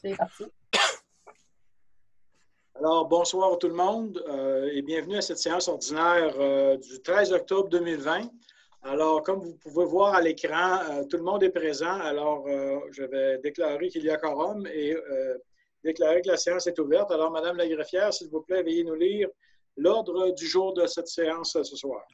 C'est parti. Alors, bonsoir tout le monde et bienvenue à cette séance ordinaire du 13 octobre 2020. Alors, comme vous pouvez voir à l'écran, tout le monde est présent. Alors, je vais déclarer qu'il y a quorum et déclarer que la séance est ouverte. Alors, Madame la greffière, s'il vous plaît, veuillez nous lire l'ordre du jour de cette séance ce soir.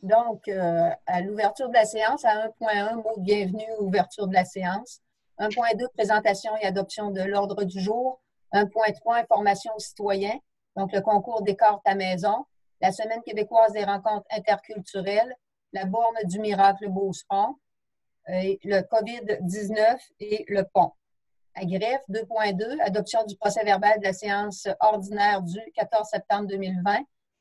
Donc, à l'ouverture de la séance, à 1.1, mot de bienvenue, ouverture de la séance. 1.2, présentation et adoption de l'ordre du jour. 1.3, information aux citoyens. Donc, le concours des cartes à maison. La Semaine québécoise des rencontres interculturelles. La borne du miracle Beauceron. Et le COVID-19 et le pont. À greffe, 2.2, adoption du procès-verbal de la séance ordinaire du 14 septembre 2020.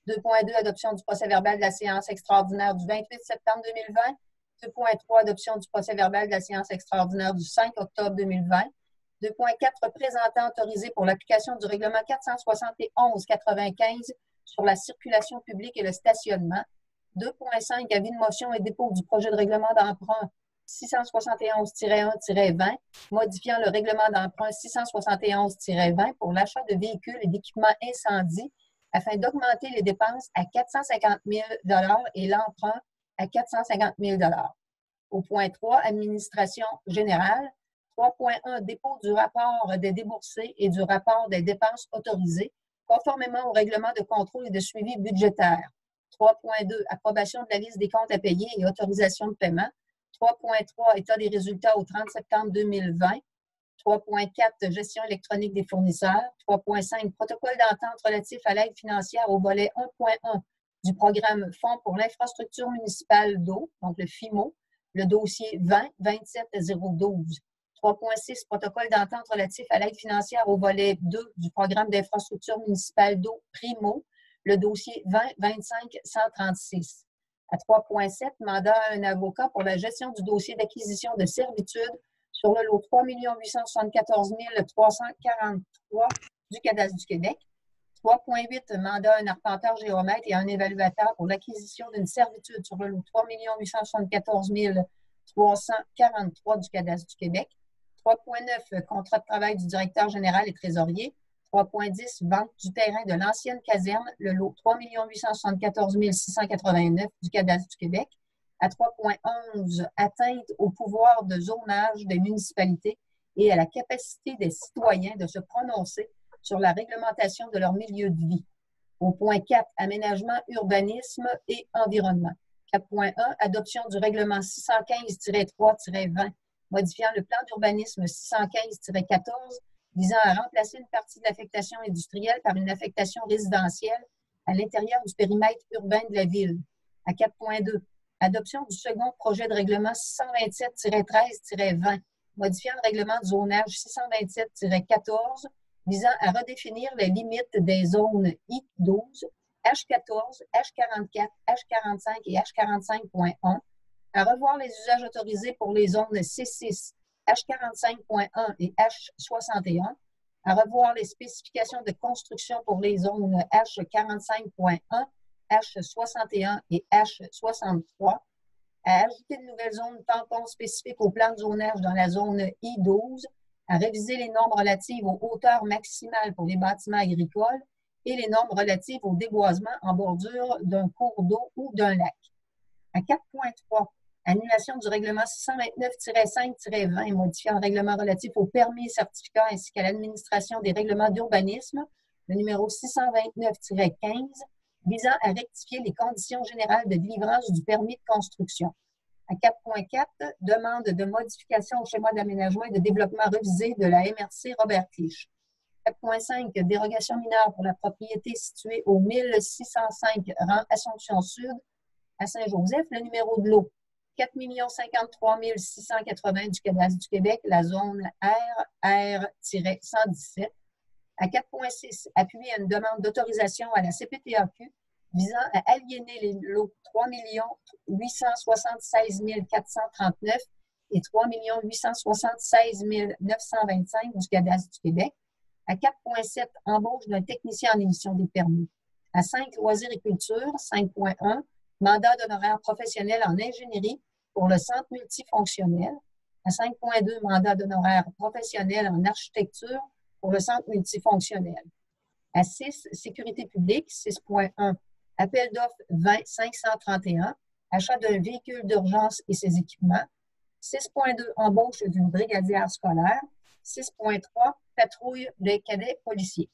2.2, adoption du procès-verbal de la séance extraordinaire du 28 septembre 2020. 2.3, adoption du procès-verbal de la séance extraordinaire du 5 octobre 2020. 2.4, présentant autorisé pour l'application du règlement 471-95 sur la circulation publique et le stationnement. 2.5, avis de motion et dépôt du projet de règlement d'emprunt 671-1-20, modifiant le règlement d'emprunt 671-20 pour l'achat de véhicules et d'équipements incendie afin d'augmenter les dépenses à 450 000 $ et l'emprunt à 450 000 $. Au point 3, administration générale. 3.1, dépôt du rapport des déboursés et du rapport des dépenses autorisées, conformément au règlement de contrôle et de suivi budgétaire. 3.2, approbation de la liste des comptes à payer et autorisation de paiement. 3.3, état des résultats au 30 septembre 2020. 3.4, gestion électronique des fournisseurs. 3.5, protocole d'entente relatif à l'aide financière au volet 1.1 du programme Fonds pour l'infrastructure municipale d'eau, donc le FIMO, le dossier 20-27-012. 3.6, protocole d'entente relatif à l'aide financière au volet 2 du programme d'infrastructure municipale d'eau PRIMO, le dossier 20-25-136. À 3.7, mandat à un avocat pour la gestion du dossier d'acquisition de servitude sur le lot 3 874 343 du Cadastre du Québec. 3.8, mandat à un arpenteur géomètre et à un évaluateur pour l'acquisition d'une servitude sur le lot 3 874 343 du Cadastre du Québec. 3.9, contrat de travail du directeur général et trésorier. 3.10, vente du terrain de l'ancienne caserne, le lot 3 874 689 du Cadastre du Québec. À 3.11, atteinte au pouvoir de zonage des municipalités et à la capacité des citoyens de se prononcer sur la réglementation de leur milieu de vie. Au point 4, aménagement, urbanisme et environnement. 4.1, adoption du règlement 615-3-20, modifiant le plan d'urbanisme 615-14, visant à remplacer une partie de l'affectation industrielle par une affectation résidentielle à l'intérieur du périmètre urbain de la ville. À 4.2, adoption du second projet de règlement 627-13-20, modifiant le règlement de zonage 627-14, visant à redéfinir les limites des zones I12, H14, H44, H45 et H45.1, à revoir les usages autorisés pour les zones C6, H45.1 et H61, à revoir les spécifications de construction pour les zones H45.1, H61 et H63, à ajouter de nouvelles zones tampons spécifiques au plan de zonage dans la zone I12, à réviser les normes relatives aux hauteurs maximales pour les bâtiments agricoles et les normes relatives au déboisement en bordure d'un cours d'eau ou d'un lac. À 4.3, annulation du règlement 629-5-20, modifiant le règlement relatif aux permis et certificats ainsi qu'à l'administration des règlements d'urbanisme, le numéro 629-15, visant à rectifier les conditions générales de délivrance du permis de construction. À 4.4, demande de modification au schéma d'aménagement et de développement revisé de la MRC Robert Clich. 4.5, dérogation mineure pour la propriété située au 1605 rang Assomption Sud à Saint-Joseph, le numéro de lot 4 053 680 du Cadastre du Québec, la zone R-117. À 4.6, appuyer à une demande d'autorisation à la CPTAQ visant à aliéner les lots 3 876 439 et 3 876 925 du Cadastre du Québec. À 4.7, embauche d'un technicien en émission des permis. À 5, loisirs et culture. 5.1, mandat d'honoraire professionnel en ingénierie pour le centre multifonctionnel. À 5.2, mandat d'honoraires professionnels en architecture pour le centre multifonctionnel. À 6, sécurité publique, 6.1, appel d'offres 20-531, achat d'un véhicule d'urgence et ses équipements. 6.2, embauche d'une brigadière scolaire. 6.3, patrouille des cadets policiers.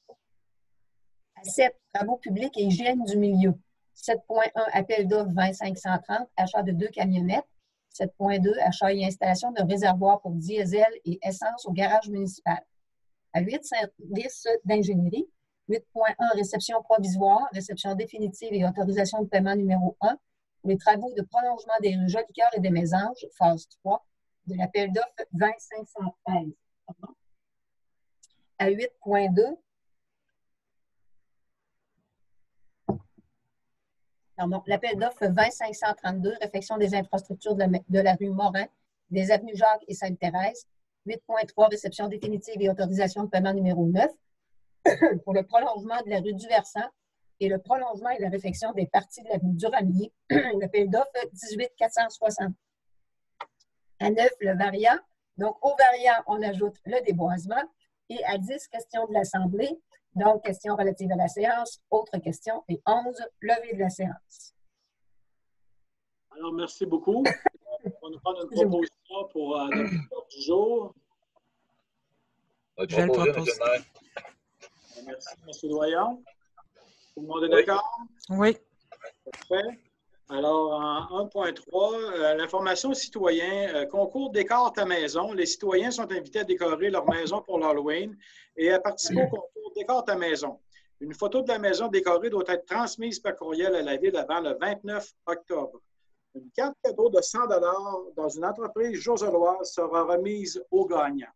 À 7, travaux publics et hygiène du milieu. 7.1, appel d'offres 20-530, achat de 2 camionnettes. 7.2, achat et installation de réservoirs pour diesel et essence au garage municipal. À 8, service d'ingénierie. 8.1, réception provisoire, réception définitive et autorisation de paiement numéro 1 pour les travaux de prolongement des rues Jolicoeur et des Mésanges, phase 3, de l'appel d'offres 20-513. À 8.2, l'appel d'offres 20-532, réfection des infrastructures de la rue Morin, des avenues Jacques et Sainte-Thérèse. 8.3, réception définitive et autorisation de paiement numéro 9 pour le prolongement de la rue du Versant et le prolongement et la réfection des parties de l'avenue du Ramier. L'appel d'offres 18-460. À 9, le variant. Donc, au variant, on ajoute le déboisement. Et à 10, question de l'Assemblée. Donc, questions relatives à la séance, autres questions. Et 11, levée de la séance. Alors, merci beaucoup. On va nous prendre une proposition pour l'ordre du jour. Je vais le proposer. Merci, M. Doyon. Tout le monde est d'accord? Oui. Parfait. Alors, en 1.3, l'information aux citoyens, concours Décore ta maison. Les citoyens sont invités à décorer leur maison pour l'Halloween et à participer au concours Décore ta maison. Une photo de la maison décorée doit être transmise par courriel à la Ville avant le 29 octobre. Une carte cadeau de 100 $ dans une entreprise josoloise sera remise aux gagnants.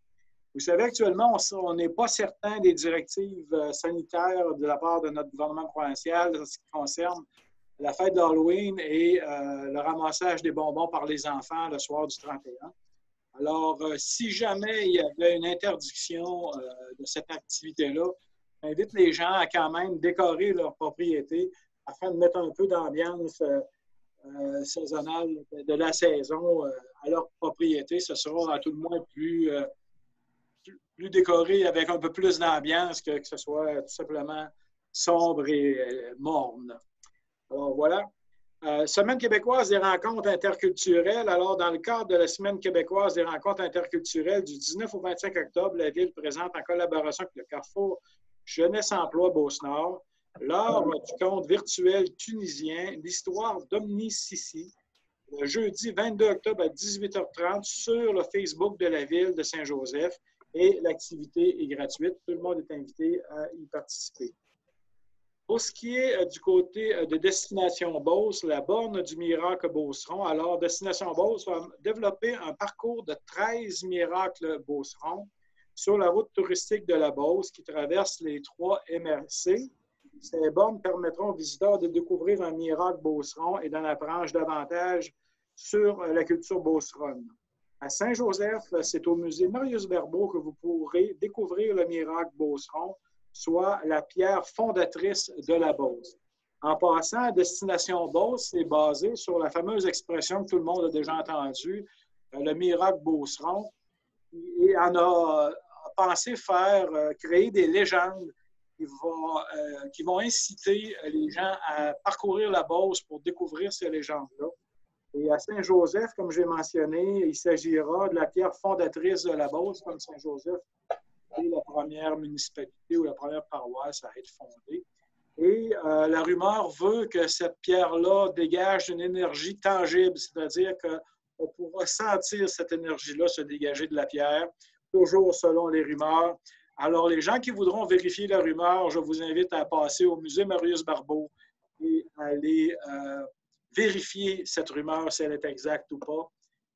Vous savez, actuellement, on n'est pas certain des directives sanitaires de la part de notre gouvernement provincial en ce qui concerne la fête d'Halloween et le ramassage des bonbons par les enfants le soir du 31. Alors, si jamais il y avait une interdiction de cette activité-là, j'invite les gens à quand même décorer leur propriété afin de mettre un peu d'ambiance saisonnale de la saison à leur propriété. Ce sera à tout le moins plus décoré avec un peu plus d'ambiance que ce soit tout simplement sombre et morne. Alors voilà. Semaine québécoise des rencontres interculturelles. Alors, dans le cadre de la Semaine québécoise des rencontres interculturelles du 19 au 25 octobre, la Ville présente en collaboration avec le Carrefour Jeunesse Emploi Beauce-Nord lors du conte virtuel tunisien l'histoire d'Omni Sissi, le jeudi 22 octobre à 18h30 sur le Facebook de la Ville de Saint-Joseph. Et l'activité est gratuite. Tout le monde est invité à y participer. Pour ce qui est du côté de Destination Beauce, la borne du Miracle Beauceron, alors Destination Beauce va développer un parcours de 13 miracles Beauceron sur la route touristique de la Beauce qui traverse les 3 MRC. Ces bornes permettront aux visiteurs de découvrir un miracle Beauceron et d'en apprendre davantage sur la culture beauceronne. À Saint-Joseph, c'est au musée Marius-Barbeau que vous pourrez découvrir le miracle Beauceron, soit la pierre fondatrice de la Beauce. En passant, Destination Beauce, c'est basé sur la fameuse expression que tout le monde a déjà entendue, le miracle Beauceron, et en a pensé créer des légendes qui vont inciter les gens à parcourir la Beauce pour découvrir ces légendes-là. Et à Saint-Joseph, comme j'ai mentionné, il s'agira de la pierre fondatrice de la Beauce, comme Saint-Joseph est la première municipalité ou la première paroisse à être fondée. Et la rumeur veut que cette pierre-là dégage une énergie tangible, c'est-à-dire qu'on pourra sentir cette énergie-là se dégager de la pierre, toujours selon les rumeurs. Alors, les gens qui voudront vérifier la rumeur, je vous invite à passer au musée Marius-Barbeau et à aller vérifier cette rumeur, si elle est exacte ou pas,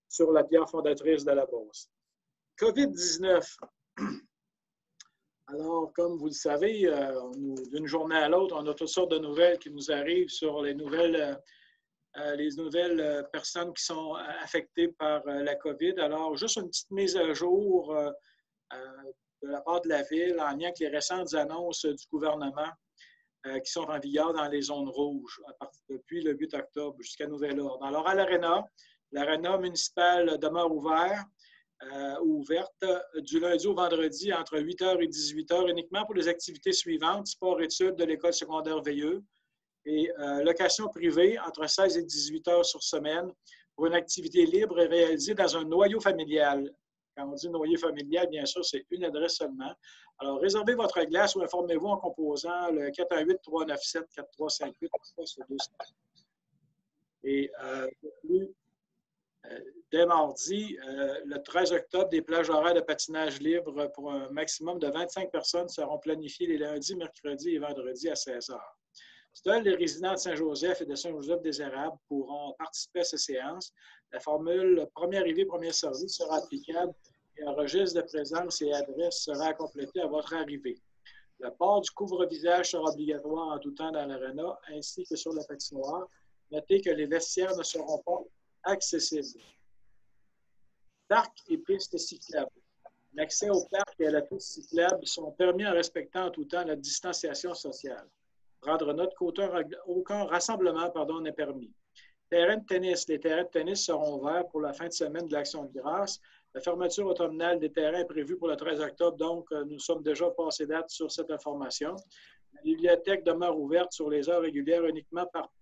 sur la pierre fondatrice de la Beauce. COVID-19. Alors, comme vous le savez, d'une journée à l'autre, on a toutes sortes de nouvelles qui nous arrivent sur les nouvelles personnes qui sont affectées par la COVID. Alors, juste une petite mise à jour de la part de la Ville en lien avec les récentes annonces du gouvernement qui sont en vigueur dans les zones rouges depuis le 8 octobre jusqu'à nouvel ordre. Alors, à l'Aréna municipale demeure ouverte ouverte du lundi au vendredi entre 8h et 18h uniquement pour les activités suivantes, sport-études de l'école secondaire Veilleux et location privée entre 16 et 18h sur semaine pour une activité libre et réalisée dans un noyau familial. Quand on dit noyau familial, bien sûr, c'est une adresse seulement. Alors, réservez votre glace ou informez-vous en composant le 418-397-4358. Et dès mardi, le 13 octobre, des plages horaires de patinage libre pour un maximum de 25 personnes seront planifiées les lundis, mercredis et vendredis à 16h. Seuls les résidents de Saint-Joseph et de Saint-Joseph-des-Érables pourront participer à ces séances. La formule « premier arrivé, premier servi » sera applicable et un registre de présence et adresse sera à compléter à votre arrivée. Le port du couvre-visage sera obligatoire en tout temps dans l'aréna ainsi que sur la patinoire. Notez que les vestiaires ne seront pas accessibles. Parcs et pistes cyclables. L'accès au parc et à la piste cyclable sont permis en respectant en tout temps la distanciation sociale. Prendre note qu'aucun rassemblement n'est permis. Terrain de tennis. Les terrains de tennis seront ouverts pour la fin de semaine de l'Action de grâce. La fermeture automnale des terrains est prévue pour le 13 octobre, donc nous sommes déjà passés date sur cette information. La bibliothèque demeure ouverte sur les heures régulières uniquement par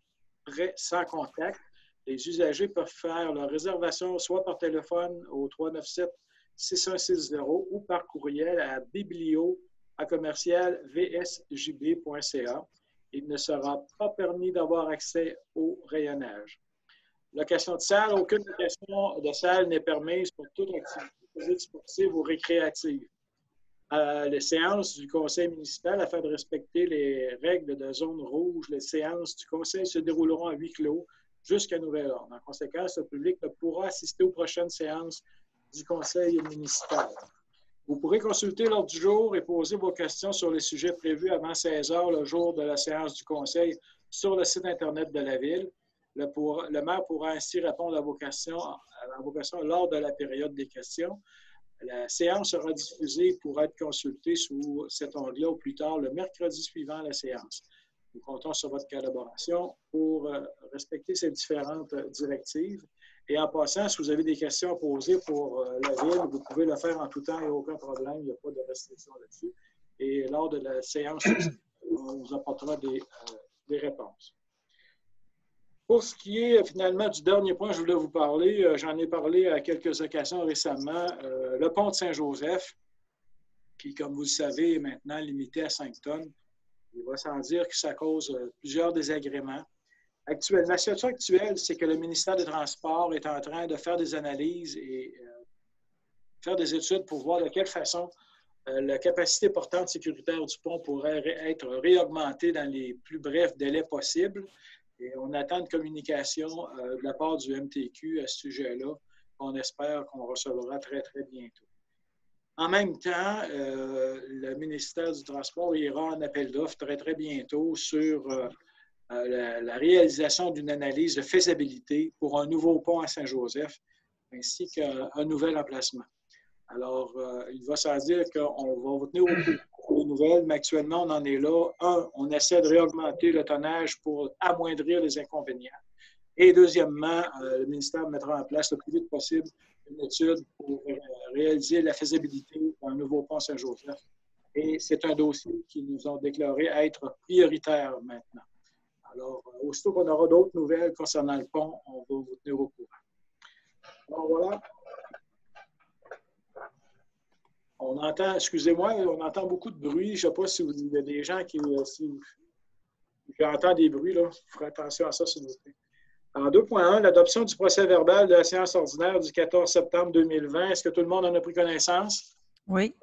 prêt sans contact. Les usagers peuvent faire leur réservation soit par téléphone au 397-6160 ou par courriel à biblio@vsjb.ca. Il ne sera pas permis d'avoir accès au rayonnage. Location de salle. Aucune location de salle n'est permise pour toute activité physique, sportive ou récréative. Les séances du conseil municipal, afin de respecter les règles de zone rouge, les séances du conseil se dérouleront à huis clos jusqu'à nouvel ordre. En conséquence, le public ne pourra assister aux prochaines séances du conseil municipal. Vous pourrez consulter l'ordre du jour et poser vos questions sur les sujets prévus avant 16h le jour de la séance du conseil sur le site Internet de la Ville. Le maire pourra ainsi répondre à vos questions lors de la période des questions. La séance sera diffusée pour être consultée sous cet onglet au plus tard le mercredi suivant la séance. Nous comptons sur votre collaboration pour respecter ces différentes directives. Et en passant, si vous avez des questions à poser pour la Ville, vous pouvez le faire en tout temps, il n'y a aucun problème, il n'y a pas de restriction là-dessus. Et lors de la séance, on vous apportera des réponses. Pour ce qui est finalement du dernier point que je voulais vous parler, j'en ai parlé à quelques occasions récemment, le pont de Saint-Joseph, qui, comme vous le savez, est maintenant limité à 5 tonnes. Il va sans dire que ça cause plusieurs désagréments. La situation actuelle, c'est que le ministère des Transports est en train de faire des analyses et faire des études pour voir de quelle façon la capacité portante sécuritaire du pont pourrait être réaugmentée dans les plus brefs délais possibles. Et on attend une communication de la part du MTQ à ce sujet-là, qu'on espère qu'on recevra très, très bientôt. En même temps, le ministère du Transport ira en appel d'offres très, très bientôt sur la réalisation d'une analyse de faisabilité pour un nouveau pont à Saint-Joseph, ainsi qu'un nouvel emplacement. Alors, il va sans dire qu'on va vous tenir au courant des nouvelles, mais actuellement, on en est là. On essaie de réaugmenter le tonnage pour amoindrir les inconvénients. Et deuxièmement, le ministère mettra en place le plus vite possible une étude pour réaliser la faisabilité d'un nouveau pont Saint-Joseph. Et c'est un dossier qu'ils nous ont déclaré être prioritaire maintenant. Alors, aussitôt qu'on aura d'autres nouvelles concernant le pont, on va vous tenir au courant. Alors, voilà. On entend, excusez-moi, on entend beaucoup de bruit. Je ne sais pas s'il y a des gens qui... j'entends des bruits, là. Ferez attention à ça, s'il vous plaît. En 2.1, l'adoption du procès-verbal de la séance ordinaire du 14 septembre 2020. Est-ce que tout le monde en a pris connaissance? Oui.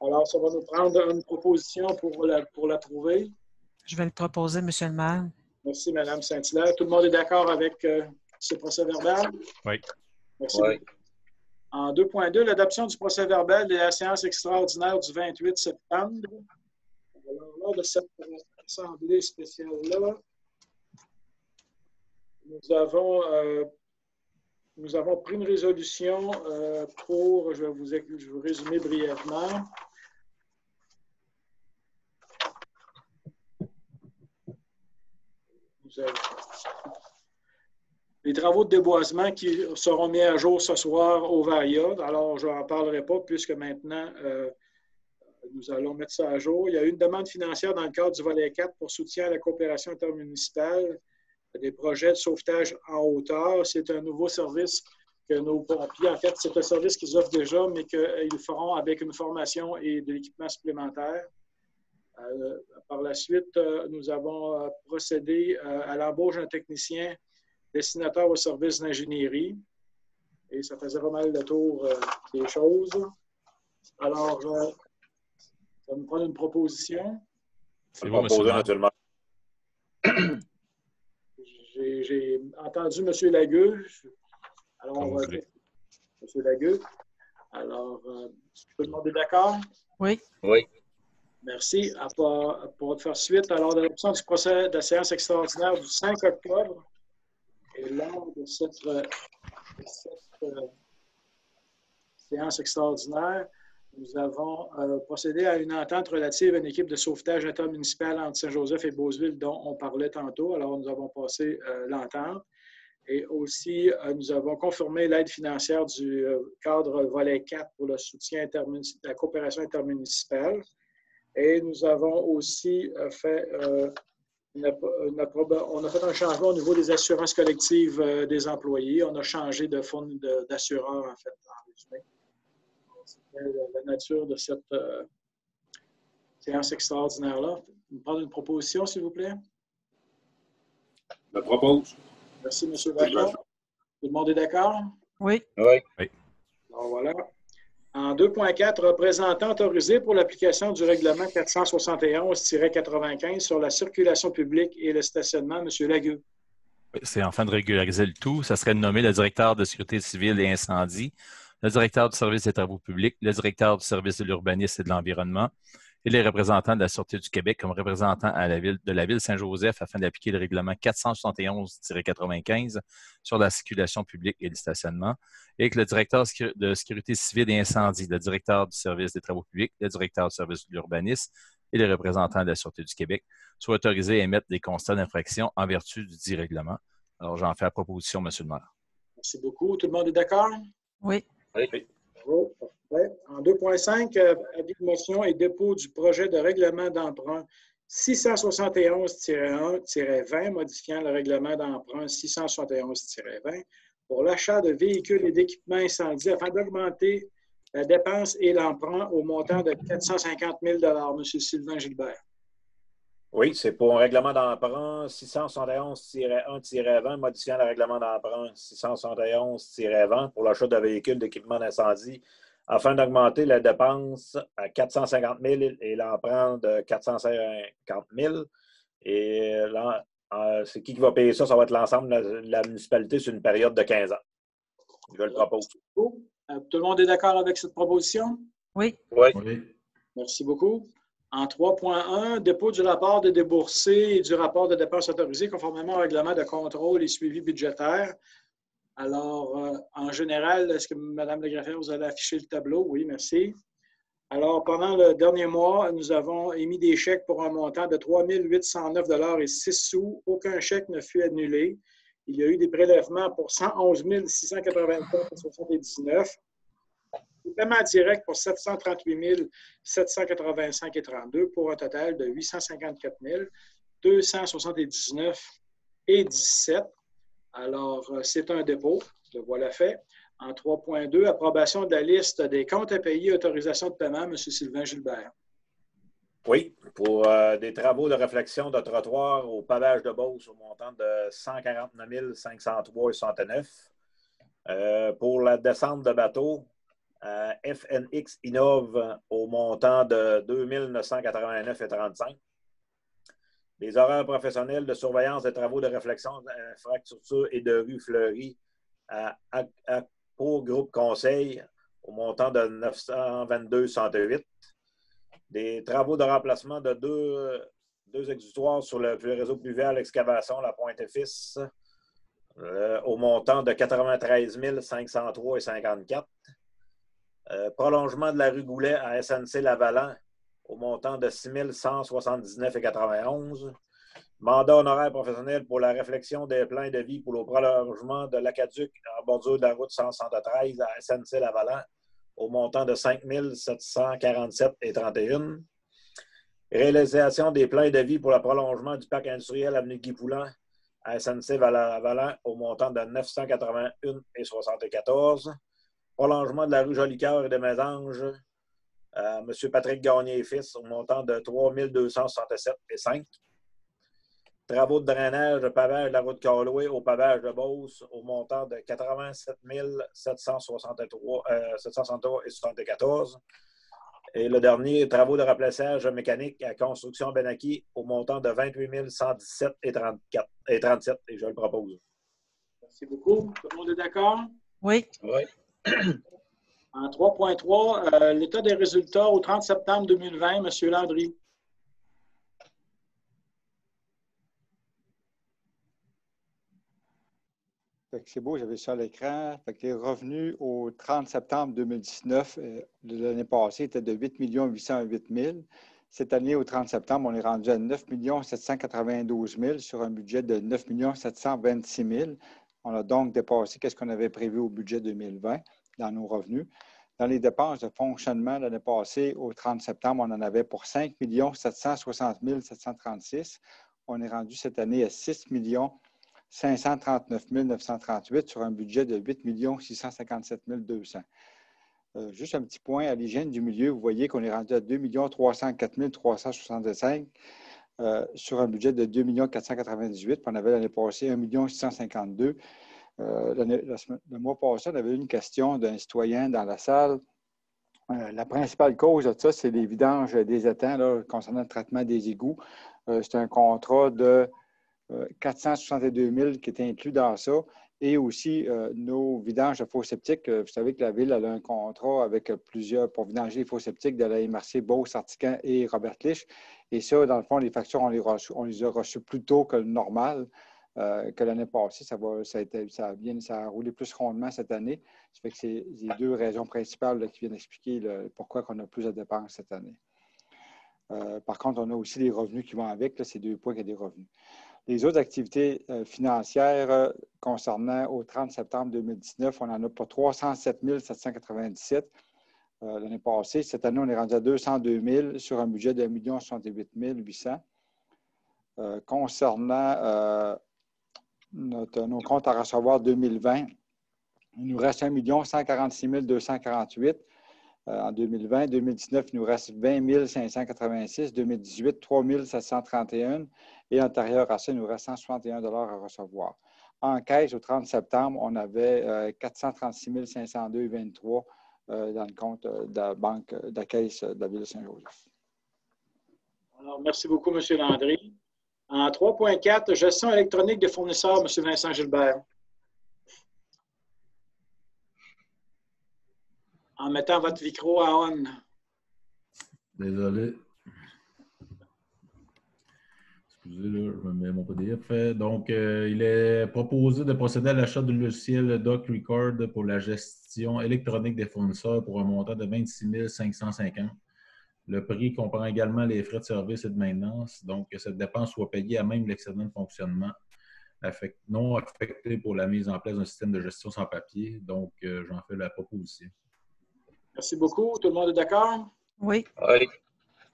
Alors, ça va nous prendre une proposition pour l'approuver. Je vais le proposer, M. le maire. Merci, Mme Saint-Hilaire. Tout le monde est d'accord avec ce procès-verbal? Oui. Merci beaucoup. En 2.2, l'adoption du procès-verbal de la séance extraordinaire du 28 septembre. Alors, lors de cette assemblée spéciale-là, nous avons pris une résolution pour, je vais vous résumer brièvement. les travaux de déboisement qui seront mis à jour ce soir au VARIA. Alors, je n'en parlerai pas puisque maintenant, nous allons mettre ça à jour. Il y a eu une demande financière dans le cadre du volet 4 pour soutien à la coopération intermunicipale des projets de sauvetage en hauteur. C'est un nouveau service que nos pompiers, en fait, c'est un service qu'ils offrent déjà, mais qu'ils feront avec une formation et de l'équipement supplémentaire. Par la suite, nous avons procédé à l'embauche d'un technicien destinateur au service d'ingénierie. Et ça faisait pas mal le tour des choses. Alors, ça va nous prendre une proposition. C'est vous, monsieur le maire. J'ai entendu M. Lagueux. Alors, M. Lagueux. Alors, tout le monde est d'accord? Oui. Oui. Merci. Pour faire suite, alors, l'adoption du procès de la séance extraordinaire du 5 octobre. Et lors de cette séance extraordinaire, nous avons procédé à une entente relative à une équipe de sauvetage intermunicipale entre Saint-Joseph et Beauceville dont on parlait tantôt. Alors, nous avons passé l'entente. Et aussi, nous avons confirmé l'aide financière du cadre volet 4 pour le soutien de la coopération intermunicipale. Et nous avons aussi fait... on a fait un changement au niveau des assurances collectives des employés. On a changé de fonds d'assureur, en fait, en résumé. C'était la nature de cette séance extraordinaire-là. Vous me prendre une proposition, s'il vous plaît? Je propose. Merci, M. Vachon. Tout le monde est d'accord? Oui. Oui. Alors, voilà. En 2.4, représentant autorisé pour l'application du règlement 471-95 sur la circulation publique et le stationnement, M. Lagueux. C'est en fin de régulariser le tout. Ça serait de nommer le directeur de sécurité civile et incendie, le directeur du service des travaux publics, le directeur du service de l'urbanisme et de l'environnement et les représentants de la Sûreté du Québec comme représentants de la ville Saint-Joseph afin d'appliquer le règlement 471-95 sur la circulation publique et le stationnement, et que le directeur de sécurité civile et incendie, le directeur du service des travaux publics, le directeur du service de l'urbanisme et les représentants de la Sûreté du Québec soient autorisés à émettre des constats d'infraction en vertu du dit règlement. Alors, j'en fais la proposition, M. le maire. Merci beaucoup. Tout le monde est d'accord? Oui. Oui. Bravo. Parfait. En 2.5, avis de motion et dépôt du projet de règlement d'emprunt 671-1-20 modifiant le règlement d'emprunt 671-20 pour l'achat de véhicules et d'équipements incendies afin d'augmenter la dépense et l'emprunt au montant de 450 000 M. Sylvain Gilbert. Oui, c'est pour un règlement d'emprunt 671-1-20 modifiant le règlement d'emprunt 671-20 pour l'achat de véhicules d'équipement d'incendie afin d'augmenter la dépense à 450 000 et l'emprunt de 450 000. Et là, c'est qui va payer ça? Ça va être l'ensemble de la municipalité sur une période de 15 ans. Je le propose. Tout le monde est d'accord avec cette proposition? Oui. Oui. Merci beaucoup. En 3.1, dépôt du rapport de déboursés et du rapport de dépenses autorisées conformément au règlement de contrôle et suivi budgétaire. Alors, en général, est-ce que Mme Legraffière, vous allez afficher le tableau? Oui, merci. Alors, pendant le dernier mois, nous avons émis des chèques pour un montant de 3 809,06 $. Aucun chèque ne fut annulé. Il y a eu des prélèvements pour 111 684,79 $. Des paiements directs pour 738 785,32 $ pour un total de 854 279,17 $. Alors, c'est un dépôt. Le voilà fait. En 3.2, approbation de la liste des comptes à payer, autorisation de paiement, M. Sylvain Gilbert. Oui, pour des travaux de réflexion de trottoir au pavage de Beauce au montant de 149 503,69 $. Pour la descente de bateau, FNX Innove au montant de 2 989,35 $. Les horaires professionnels de surveillance des travaux de réflexion d'infrastructure et de rue Fleury pour groupe conseil au montant de 922,68 $. Des travaux de remplacement de deux exutoires sur le réseau pluvial excavation La Pointe-Fils au montant de 93 503,54 $. Prolongement de la rue Goulet à SNC Lavalin au montant de 6 179,91 $. Mandat honoraire professionnel pour la réflexion des plans de vie pour le prolongement de l'Aqueduc en bordure de la route 173 à SNC-Lavalin au montant de 5 747,31 $. Réalisation des plans de vie pour le prolongement du parc industriel avenue Guy-Poulin à SNC-Lavalin au montant de 981,74 $. Prolongement de la rue Jolicoeur et de Mésanges à M. Patrick Gagné et fils au montant de 3 267,5 $. Travaux de drainage de pavage de la route Carloué au pavage de Beauce au montant de 87 763,74 $. Et le dernier, travaux de remplissage mécanique à construction Benaki au montant de 28 117,37 $. Et je le propose. Merci beaucoup. Tout le monde est d'accord? Oui. Oui. En 3.3, l'état des résultats au 30 septembre 2020, M. Landry. C'est beau, j'avais ça à l'écran. Les revenus au 30 septembre 2019 de l'année passée étaient de 8 808 000. Cette année, au 30 septembre, on est rendu à 9 792 000 sur un budget de 9 726 000. On a donc dépassé ce qu'on avait prévu au budget 2020 dans nos revenus. Dans les dépenses de fonctionnement l'année passée, au 30 septembre, on en avait pour 5 760 736. On est rendu cette année à 6 539 938 sur un budget de 8 657 200. Juste un petit point à l'hygiène du milieu, vous voyez qu'on est rendu à 2 304 365 sur un budget de 2 498. Puis on avait l'année passée 1 652. Le mois passé, on avait eu une question d'un citoyen dans la salle. La principale cause de ça, c'est les vidanges des étangs là, concernant le traitement des égouts. C'est un contrat de 462 000 qui est inclus dans ça. Et aussi, nos vidanges de faux septiques. Vous savez que la Ville a un contrat avec plusieurs pour vidanger les faux septiques de la MRC, Beauce, Artican et Robert Lich. Et ça, dans le fond, les factures, on les a reçues plus tôt que le normal, que l'année passée. Ça a roulé plus rondement cette année. Ça fait que c'est les deux raisons principales là, qui viennent expliquer pourquoi on a plus de dépenses cette année. Par contre, on a aussi les revenus qui vont avec. Là, c'est 2 points qu'il y a des revenus. Les autres activités financières concernant au 30 septembre 2019, on en a pour 307 797 l'année passée. Cette année, on est rendu à 202 000 sur un budget de 1 68 800. Concernant nos comptes à recevoir 2020, il nous reste 1 146 248 en 2020. 2019, il nous reste 20 586. 2018, 3 731. Et antérieur à ça, il nous reste 161 à recevoir. En caisse, au 30 septembre, on avait 436 502,23 dans le compte de la banque de la caisse de la Ville de Saint-Joseph. Alors, merci beaucoup, M. Landry. En 3.4, gestion électronique des fournisseurs, M. Vincent Gilbert. En mettant votre micro à on. Désolé. Excusez, là, je me mets mon PDF. Donc, il est proposé de procéder à l'achat du logiciel Doc Record pour la gestion électronique des fournisseurs pour un montant de 26 550. Le prix comprend également les frais de service et de maintenance. Donc, que cette dépense soit payée à même l'excédent de fonctionnement non affecté pour la mise en place d'un système de gestion sans papier. Donc, j'en fais la proposition. Merci beaucoup. Tout le monde est d'accord? Oui. Oui.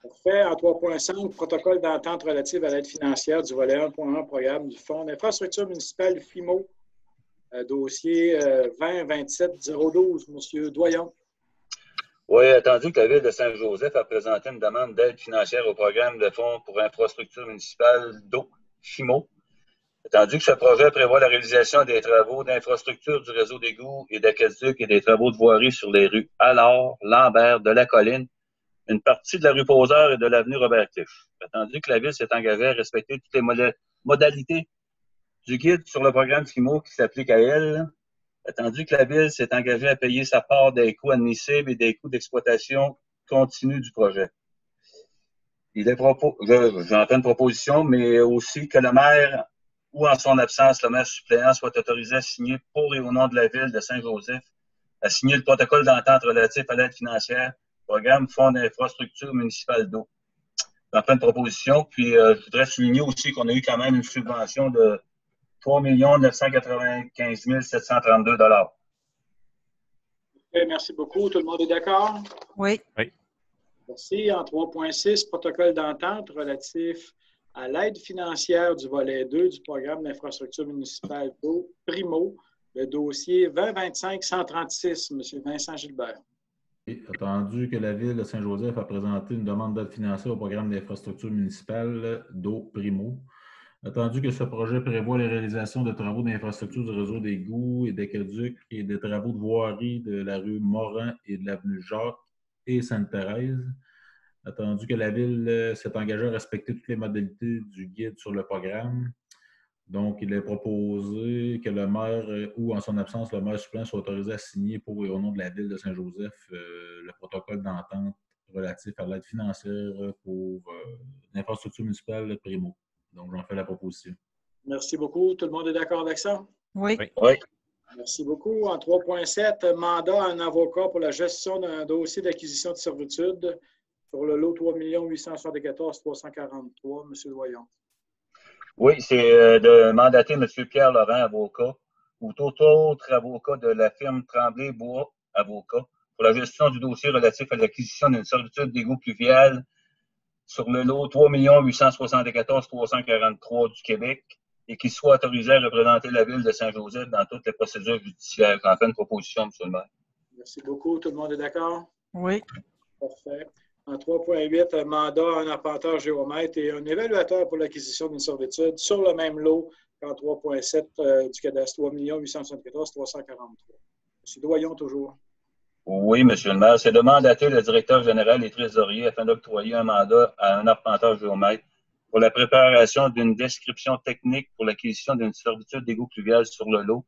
Parfait. En 3.5, protocole d'entente relative à l'aide financière du volet 1.1 programme du Fonds d'infrastructure municipale FIMO. Dossier 20-27-012. Monsieur Doyon. Oui, attendu que la Ville de Saint-Joseph a présenté une demande d'aide financière au programme de Fonds pour infrastructure municipale d'eau, FIMO. Attendu que ce projet prévoit la réalisation des travaux d'infrastructure du réseau d'égouts et d'aqueducs et des travaux de voirie sur les rues Allard, Lambert, de la Colline, une partie de la rue Poseur et de l'avenue Robert-Clich. Attendu que la Ville s'est engagée à respecter toutes les modalités du guide sur le programme FIMO qui s'applique à elle, attendu que la Ville s'est engagée à payer sa part des coûts admissibles et des coûts d'exploitation continue du projet. J'en fais une proposition, mais aussi que le maire, ou en son absence, le maire suppléant, soit autorisé à signer pour et au nom de la Ville de Saint-Joseph, à signer le protocole d'entente relatif à l'aide financière, programme Fonds d'infrastructure municipale d'eau. dans plein de propositions. Puis, je voudrais souligner aussi qu'on a eu quand même une subvention de 3 995 732 $. Merci beaucoup. Tout le monde est d'accord? Oui. Oui. Merci. En 3.6, protocole d'entente relatif à l'aide financière du volet 2 du programme d'infrastructure municipale d'eau Primo, le dossier 2025-136, M. Vincent Gilbert. Attendu que la Ville de Saint-Joseph a présenté une demande d'aide financière au programme d'infrastructure municipale d'eau Primo. Attendu que ce projet prévoit les réalisations de travaux d'infrastructure du réseau d'égouts et d'aqueducs et des travaux de voirie de la rue Morin et de l'avenue Jacques et Sainte-Thérèse. Attendu que la Ville s'est engagée à respecter toutes les modalités du guide sur le programme. Donc, il est proposé que le maire, ou en son absence, le maire suppléant soit autorisé à signer pour et au nom de la Ville de Saint-Joseph le protocole d'entente relatif à l'aide financière pour l'infrastructure municipale Primo. Donc, j'en fais la proposition. Merci beaucoup. Tout le monde est d'accord avec ça? Oui. Oui. Merci beaucoup. En 3.7, mandat à un avocat pour la gestion d'un dossier d'acquisition de servitude sur le lot 3 874 343. M. Doyon. Oui, c'est de mandater M. Pierre Laurent, avocat, ou tout autre avocat de la firme Tremblay-Bois, avocat, pour la gestion du dossier relatif à l'acquisition d'une servitude d'égout pluvial sur le lot 3 874 343 du Québec et qu'il soit autorisé à représenter la Ville de Saint-Joseph dans toutes les procédures judiciaires. J'en fais une proposition, M. le maire. Merci beaucoup. Tout le monde est d'accord? Oui. Parfait. En 3.8, mandat à un arpenteur géomètre et un évaluateur pour l'acquisition d'une servitude sur le même lot qu'en 3.7 du cadastre 3 874 343. M. Doyon, toujours. Oui, M. le maire. C'est de mandater le directeur général et trésorier afin d'octroyer un mandat à un arpenteur géomètre pour la préparation d'une description technique pour l'acquisition d'une servitude d'égout pluvial sur le lot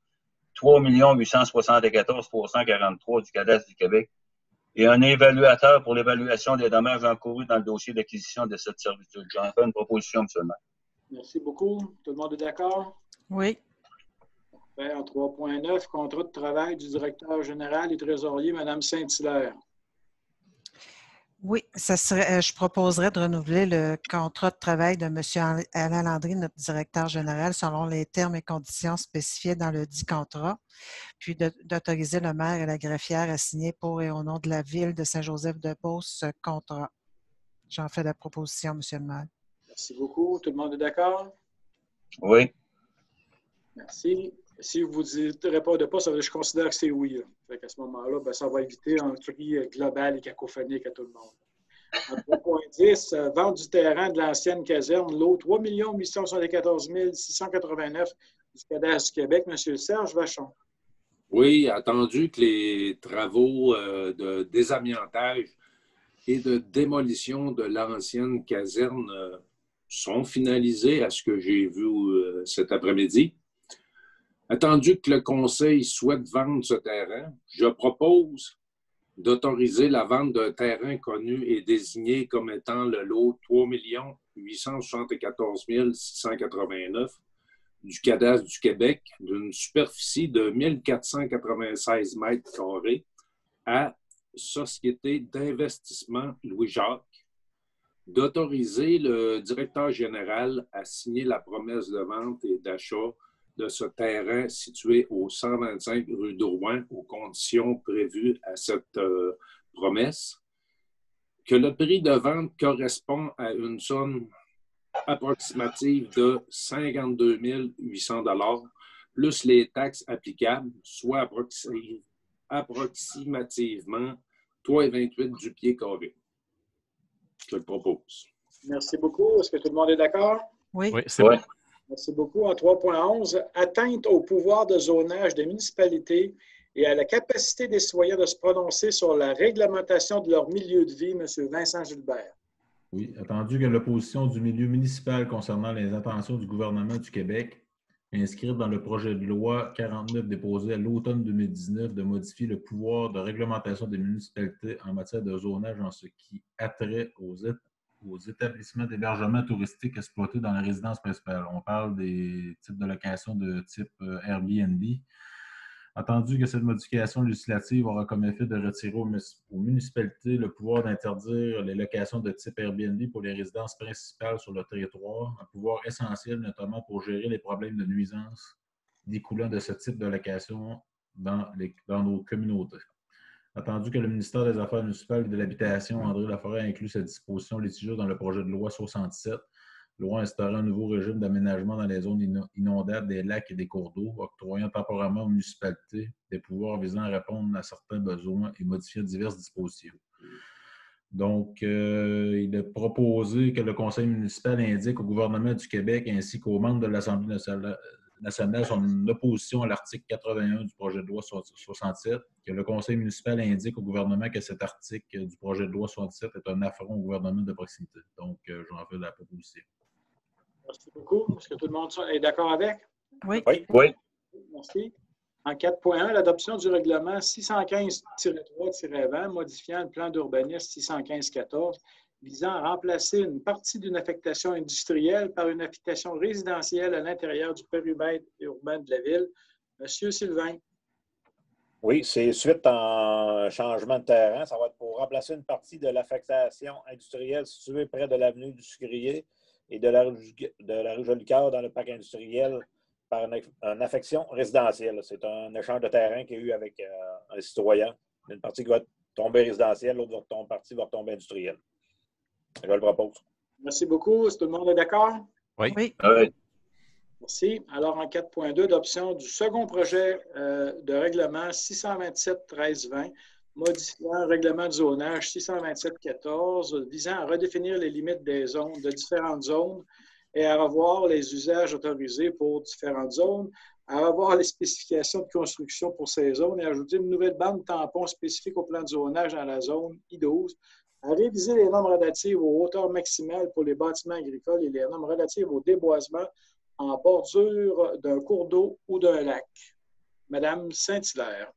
3 874 343 du cadastre du Québec et un évaluateur pour l'évaluation des dommages encourus dans le dossier d'acquisition de cette servitude. J'en fais une proposition, M. le maire. Merci beaucoup. Tout le monde est d'accord? Oui. En 3.9, contrat de travail du directeur général et trésorier, Mme Saint-Hilaire. Oui, ça serait, je proposerais de renouveler le contrat de travail de M. Alain Landry, notre directeur général, selon les termes et conditions spécifiés dans le dit contrat, puis d'autoriser le maire et la greffière à signer pour et au nom de la Ville de Saint-Joseph-de-Beauce ce contrat. J'en fais la proposition, M. le maire. Merci beaucoup. Tout le monde est d'accord? Oui. Merci. Si vous ne répondez pas, ça veut dire que je considère que c'est oui. À ce moment-là, ça va éviter un tri global et cacophonique à tout le monde. En 3.10, vente du terrain de l'ancienne caserne, lot 3 874 689 du cadastre du Québec. M. Serge Vachon. Oui, attendu que les travaux de désamiantage et de démolition de l'ancienne caserne sont finalisés à ce que j'ai vu cet après-midi. Attendu que le Conseil souhaite vendre ce terrain, je propose d'autoriser la vente d'un terrain connu et désigné comme étant le lot 3 874 689 du cadastre du Québec d'une superficie de 1496 mètres carrés à Société d'investissement Louis-Jacques, d'autoriser le directeur général à signer la promesse de vente et d'achat de ce terrain situé au 125 rue Drouin aux conditions prévues à cette promesse, que le prix de vente correspond à une somme approximative de 52 800 $ plus les taxes applicables, soit approximativement 3,28 du pied carré. Je le propose. Merci beaucoup. Est-ce que tout le monde est d'accord? Oui. Oui, c'est bon. Merci beaucoup. En 3.11, atteinte au pouvoir de zonage des municipalités et à la capacité des citoyens de se prononcer sur la réglementation de leur milieu de vie, M. Vincent Gilbert. Oui, attendu que l'opposition du milieu municipal concernant les intentions du gouvernement du Québec, inscrite dans le projet de loi 49 déposé à l'automne 2019 de modifier le pouvoir de réglementation des municipalités en matière de zonage en ce qui a trait aux établissements d'hébergement touristique exploités dans la résidence principale. On parle des types de location de type Airbnb. Attendu que cette modification législative aura comme effet de retirer aux municipalités le pouvoir d'interdire les locations de type Airbnb pour les résidences principales sur le territoire, un pouvoir essentiel notamment pour gérer les problèmes de nuisance découlant de ce type de location dans nos communautés. Attendu que le ministère des Affaires municipales et de l'Habitation, André Laforêt, a inclus cette disposition litigieuse dans le projet de loi 67, loi instaurant un nouveau régime d'aménagement dans les zones inondables des lacs et des cours d'eau, octroyant temporairement aux municipalités des pouvoirs visant à répondre à certains besoins et modifiant diverses dispositions. Donc, il est proposé que le Conseil municipal indique au gouvernement du Québec ainsi qu'aux membres de l'Assemblée nationale son opposition à l'article 81 du projet de loi 67, que le Conseil municipal indique au gouvernement que cet article du projet de loi 67 est un affront au gouvernement de proximité. Donc, j'en fais la proposition. Merci beaucoup. Est-ce que tout le monde est d'accord avec? Oui. Oui. Merci. En 4.1, l'adoption du règlement 615-3-20 modifiant le plan d'urbanisme 615-14 visant à remplacer une partie d'une affectation industrielle par une affectation résidentielle à l'intérieur du périmètre urbain de la ville. Monsieur Sylvain. Oui, c'est suite à un changement de terrain. Ça va être pour remplacer une partie de l'affectation industrielle située près de l'avenue du Sucrier et de la rue Jolicoeur dans le parc industriel par une affection résidentielle. C'est un échange de terrain qu'il y a eu avec un citoyen. Une partie qui va tomber résidentielle, l'autre partie va tomber industrielle. Je le propose. Merci beaucoup. Est-ce que tout le monde est d'accord? Oui. Oui. Merci. Alors, en 4.2, adoption du second projet de règlement 627-13-20, modifiant un règlement de zonage 627-14, visant à redéfinir les limites des zones, de différentes zones et à revoir les usages autorisés pour différentes zones, à revoir les spécifications de construction pour ces zones et à ajouter une nouvelle bande tampon spécifique au plan de zonage dans la zone I12, à réviser les normes relatives aux hauteurs maximales pour les bâtiments agricoles et les normes relatives au déboisement en bordure d'un cours d'eau ou d'un lac. Madame Saint-Hilaire.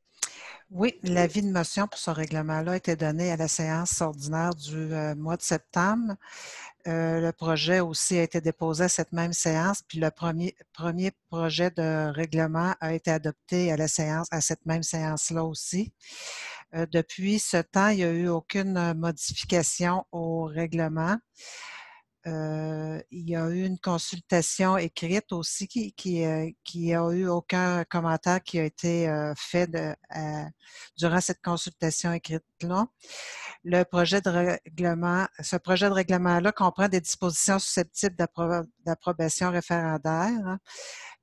Oui, l'avis de motion pour ce règlement-là a été donné à la séance ordinaire du mois de septembre. Le projet aussi a été déposé à cette même séance, puis le premier projet de règlement a été adopté à cette même séance-là aussi. Depuis ce temps, il n'y a eu aucune modification au règlement. Il y a eu une consultation écrite aussi qui a eu aucun commentaire qui a été fait durant cette consultation écrite-là. Ce projet de règlement-là comprend des dispositions susceptibles d'approbation référendaire.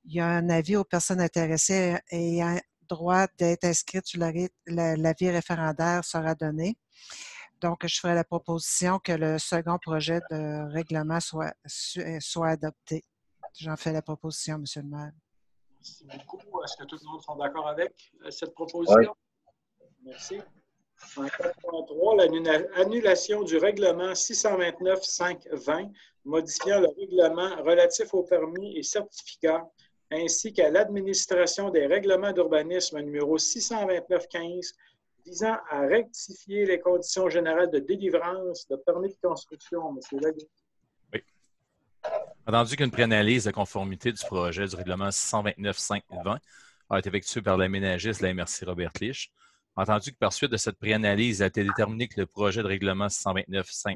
Il y a un avis aux personnes intéressées ayant droit d'être inscrites sur l'avis référendaire sera donné. Donc, je ferai la proposition que le second projet de règlement soit adopté. J'en fais la proposition, M. le maire. Merci beaucoup. Est-ce que tout le monde est d'accord avec cette proposition? Oui. Merci. En 4.3, l'annulation du règlement 629-520 modifiant le règlement relatif aux permis et certificats ainsi qu'à l'administration des règlements d'urbanisme numéro 629-15 visant à rectifier les conditions générales de délivrance de permis de construction. M. Laguerre. Oui. Entendu qu'une préanalyse de conformité du projet du règlement 629-520 a été effectuée par l'aménagiste de la MRC Robert Lich, entendu que par suite de cette préanalyse, il a été déterminé que le projet de règlement 629-520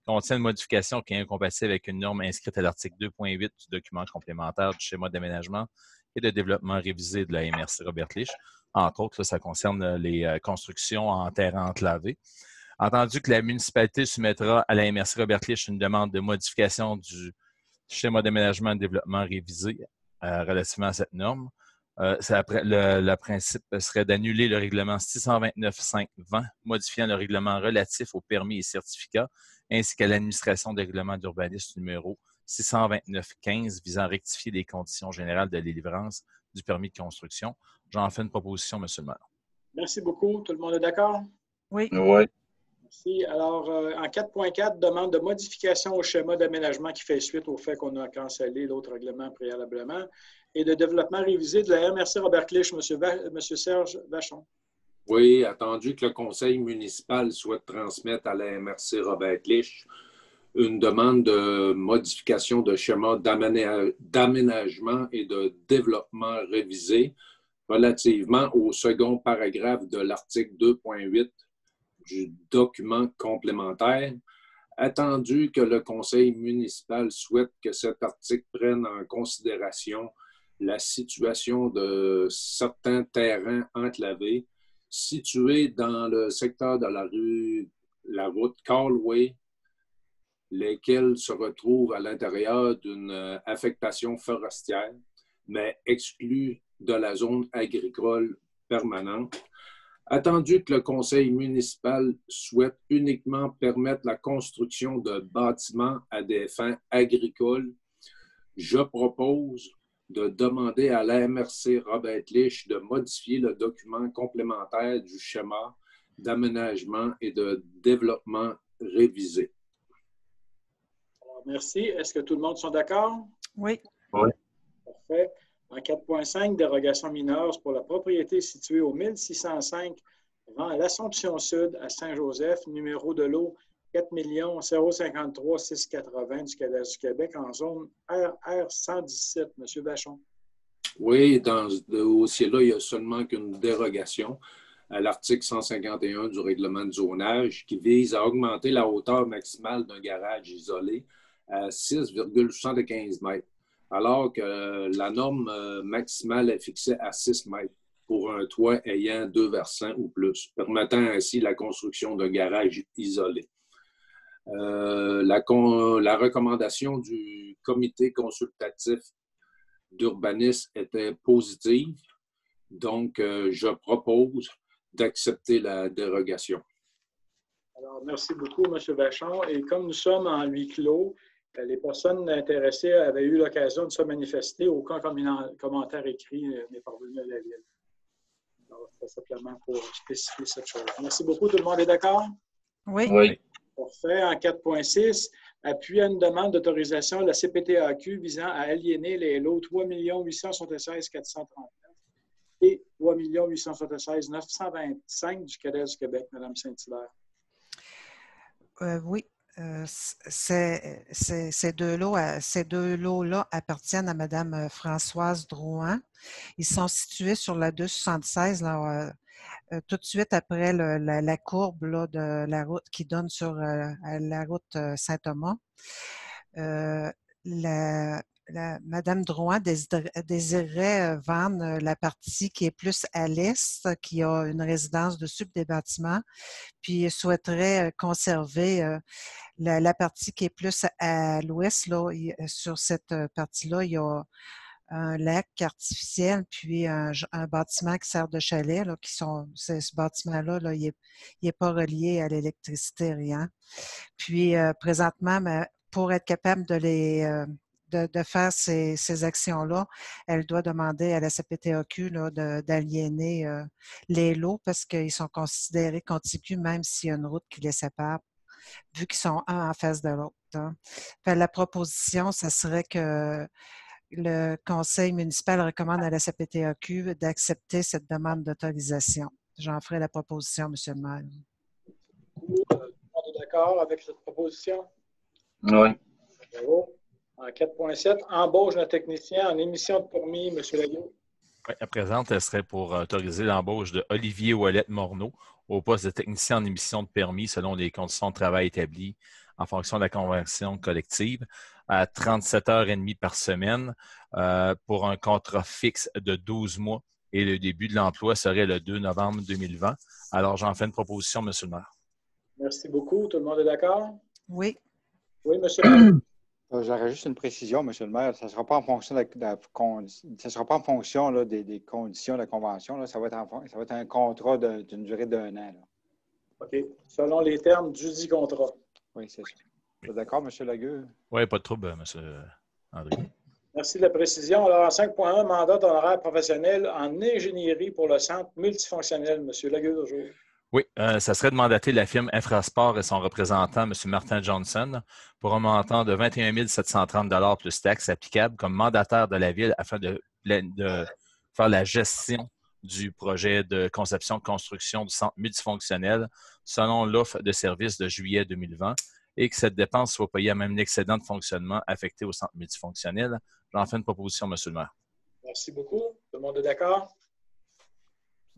contient une modification qui est incompatible avec une norme inscrite à l'article 2.8 du document complémentaire du schéma d'aménagement et de développement révisé de la MRC Robert Lich. Entre autres, là, ça concerne les constructions en terre enclavée. Entendu que la municipalité soumettra à la MRC Robert Lich une demande de modification du schéma d'aménagement et de développement révisé relativement à cette norme, le principe serait d'annuler le règlement 629-520, modifiant le règlement relatif aux permis et certificats, ainsi qu'à l'administration des règlements d'urbanisme numéro 629-15 visant à rectifier les conditions générales de délivrance du permis de construction. J'en fais une proposition, M. le maire. Merci beaucoup. Tout le monde est d'accord? Oui. Oui. Merci. Alors, en 4.4, demande de modification au schéma d'aménagement qui fait suite au fait qu'on a cancellé l'autre règlement préalablement et de développement révisé de la MRC Robert Lich, M. Serge Vachon. Oui, attendu que le conseil municipal souhaite transmettre à la MRC Robert Lich une demande de modification de schéma d'aménagement et de développement révisé relativement au second paragraphe de l'article 2.8 du document complémentaire, attendu que le conseil municipal souhaite que cet article prenne en considération la situation de certains terrains enclavés situés dans le secteur de la route Carlway, lesquels se retrouvent à l'intérieur d'une affectation forestière, mais exclus de la zone agricole permanente. Attendu que le conseil municipal souhaite uniquement permettre la construction de bâtiments à des fins agricoles, je propose de demander à la MRC Robert Lich de modifier le document complémentaire du schéma d'aménagement et de développement révisé. Alors, merci. Est-ce que tout le monde sont d'accord? Oui. Oui. Parfait. En 4.5, dérogation mineure pour la propriété située au 1605 devant l'Assomption Sud à Saint-Joseph, numéro de lot 4 053 680 du Cadastre du Québec en zone R117. Monsieur Vachon. Oui, dans ce dossier-là, il y a seulement qu'une dérogation à l'article 151 du règlement de zonage qui vise à augmenter la hauteur maximale d'un garage isolé à 6,75 mètres, alors que la norme maximale est fixée à 6 mètres pour un toit ayant 2 versants ou plus, permettant ainsi la construction d'un garage isolé. La recommandation du comité consultatif d'urbanisme était positive, donc je propose d'accepter la dérogation. Alors, merci beaucoup, M. Vachon. Et comme nous sommes en huis clos, les personnes intéressées avaient eu l'occasion de se manifester. Aucun commentaire écrit n'est parvenu à la Ville. Alors, c'est simplement pour spécifier cette chose. Merci beaucoup. Tout le monde est d'accord? Oui. Oui. Parfait. En 4.6, appui à une demande d'autorisation de la CPTAQ visant à aliéner les lots 3 876 439 et 3 876 925 du Cadastre du Québec, Mme Saint-Hilaire. Oui. Ces deux lots-là appartiennent à Mme Françoise Drouin. Ils sont situés sur la 276, là, tout de suite après la courbe là, de la route qui donne sur la route Saint-Thomas. Madame Drouin désirerait vendre la partie qui est plus à l'est, qui a une résidence dessus des bâtiments, puis souhaiterait conserver la partie qui est plus à l'ouest. Là, sur cette partie-là, il y a un lac artificiel, puis un bâtiment qui sert de chalet. Là, ce bâtiment-là, là, il n'est pas relié à l'électricité, rien. Puis, présentement, pour être capable de faire ces actions-là, elle doit demander à la CPTAQ d'aliéner les lots parce qu'ils sont considérés contigus, même s'il y a une route qui les sépare, vu qu'ils sont un en face de l'autre. Hein. La proposition, ça serait que le conseil municipal recommande à la CPTAQ d'accepter cette demande d'autorisation. J'en ferai la proposition, M. le maire. Tout le monde est d'accord avec cette proposition? Oui. Bravo. En 4.7, embauche d'un technicien en émission de permis, M. Laguerre. Oui, à présent, elle serait pour autoriser l'embauche de Olivier Ouellette-Morneau au poste de technicien en émission de permis selon les conditions de travail établies en fonction de la convention collective à 37h30 par semaine pour un contrat fixe de 12 mois et le début de l'emploi serait le 2 novembre 2020. Alors, j'en fais une proposition, M. le maire. Merci beaucoup. Tout le monde est d'accord? Oui. Oui, M. le maire. J'aurais juste une précision, M. le maire. Ça ne sera pas en fonction, ça sera pas en fonction là, des conditions de la convention. Là. Ça va être un contrat d'une durée d'1 an. Là. OK. Selon les termes du dit contrat. Oui, c'est ça. Vous êtes d'accord, M. Lagueux? Oui, pas de trouble, M. André. Merci de la précision. Alors, en 5.1, mandat d'honoraire professionnel en ingénierie pour le centre multifonctionnel. M. Lagueux, aujourd'hui. Oui, ça serait de mandater la firme Infrasport et son représentant, M. Martin Johnson, pour un montant de 21 730 plus taxes applicables comme mandataire de la Ville afin de faire la gestion du projet de conception-construction du centre multifonctionnel selon l'offre de service de juillet 2020 et que cette dépense soit payée à même l'excédent de fonctionnement affecté au centre multifonctionnel. J'en fais une proposition, M. le maire. Merci beaucoup. Tout le monde est d'accord?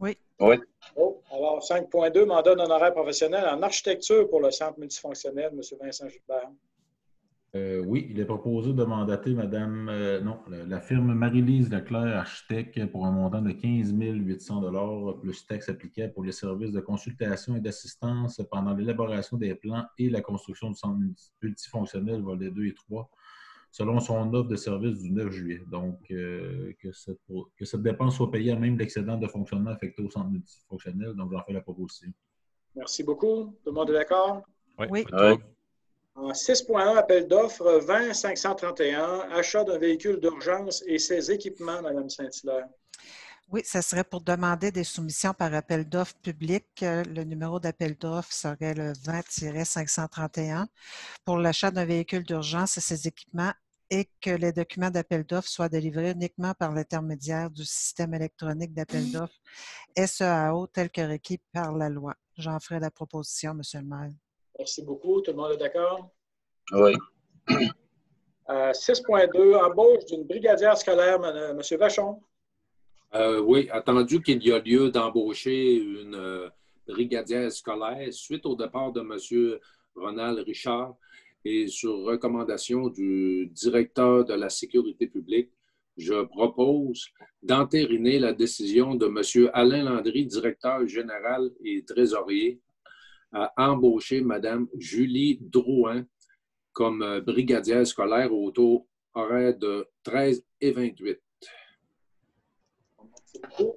Oui. Oui. Oh, alors, 5.2, mandat d'honoraire professionnel en architecture pour le centre multifonctionnel, M. Vincent Gilbert. Oui, il est proposé de mandater la firme Marie-Lise Leclerc, architecte, pour un montant de 15 800 $ plus taxes applicables pour les services de consultation et d'assistance pendant l'élaboration des plans et la construction du centre multifonctionnel, volets 2 et 3, selon son offre de service du 9 juillet. Donc, que cette dépense soit payée à même l'excédent de fonctionnement affecté au centre multifonctionnel. Donc, j'en fais la proposition. Merci beaucoup. Tout le monde est d'accord? Oui. Oui. Pas de trouble. En 6.1, appel d'offres 20-531, achat d'un véhicule d'urgence et ses équipements, Mme Saint-Hilaire. Oui, ça serait pour demander des soumissions par appel d'offres public. Le numéro d'appel d'offres serait le 20-531 pour l'achat d'un véhicule d'urgence et ses équipements et que les documents d'appel d'offres soient délivrés uniquement par l'intermédiaire du système électronique d'appel d'offres SEAO tel que requis par la loi. J'en ferai la proposition, M. le maire. Merci beaucoup. Tout le monde est d'accord? Oui. 6.2, embauche d'une brigadière scolaire, M. Vachon. Oui, attendu qu'il y a lieu d'embaucher une brigadière scolaire suite au départ de M. Ronald Richard et sur recommandation du directeur de la sécurité publique, je propose d'entériner la décision de M. Alain Landry, directeur général et trésorier, à embaucher Mme Julie Drouin comme brigadière scolaire au taux horaire de 13 et 28. Tout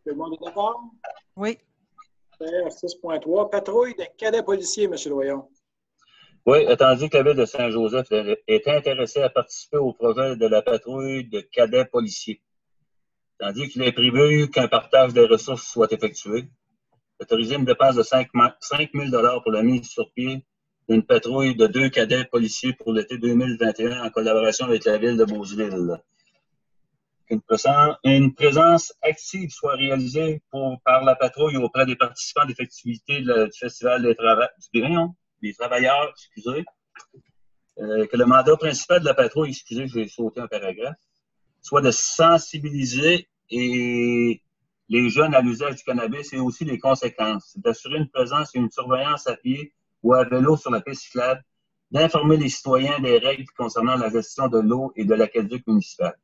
le monde est d'accord? Oui. 6.3, patrouille des cadets policiers, M. Loyon. Oui, attendu que la ville de Saint-Joseph est intéressée à participer au projet de la patrouille de cadets policiers, tandis qu'il est prévu qu'un partage des ressources soit effectué, autoriser une dépense de 5 000 $ pour la mise sur pied d'une patrouille de 2 cadets policiers pour l'été 2021 en collaboration avec la ville de Beauceville. Une présence active soit réalisée par la patrouille auprès des participants des festivités du Festival des travailleurs, que le mandat principal de la patrouille, j'ai sauté un paragraphe, soit de sensibiliser les jeunes à l'usage du cannabis et aussi les conséquences, d'assurer une présence et une surveillance à pied ou à vélo sur la piste cyclable, d'informer les citoyens des règles concernant la gestion de l'eau et de l'aqueduc municipal.